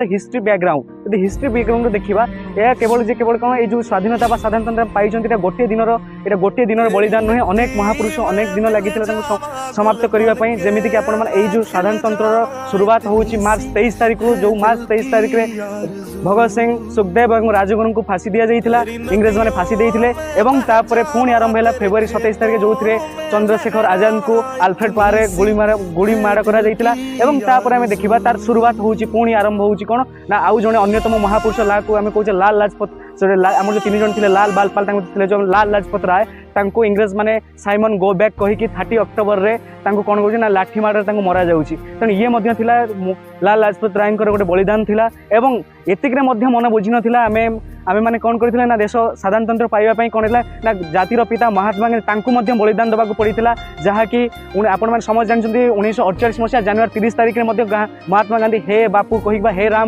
history background यदि history background देखा यह केवल जे केवल कौन ये स्वाधीनता व साधारणतंत्र पाई गोटे दिन बलिदान नुहे अनेक महापुरुष अनेक दिन लगी समाप्त करने जमीक जो साधारणतंत्र शुरुआत हो मार्च 23 तारीख जो मार्च 23 तारीख में भगत सिंह सुखदेव और राजगुरु को फांसी दि जाता इंग्रेज मैंने फांसी देते पुणी आरंभ है फेब्रुआरी 27 तारीख जो चंद्रशेखर आजाद को आल्फ्रेड पारे गुड़ी माड़ कर देखा तार शुरुआत हो पुणी आरंभ हो कौन ना आउ जड़े अन्यतम महापुरुष ला को आम कहे लाल लाजपत आम जो 3 जन थे लाल बालपाल जो लाल लाजपत राय इंग्रेज माने साइमन गो बैक कहीकि 30 अक्टोबर रे कौन कौन लाठी माड़ मरा जाऊँगी तेणु ये लाल लाजपत राय गोटे बलिदान थिला एवं एतिक मन बुझी नाला आम मैंने कौन करते ना देश साधारणतंत्र पाइबापी कौन है ना जातिर पिता महात्मा गांधी बलिदान देवाक पड़ता जहाँकि आपण समझ जानते 1948 मसीहा जानुआरी 30 तारीख में महात्मा गांधी हे बापू कह हे राम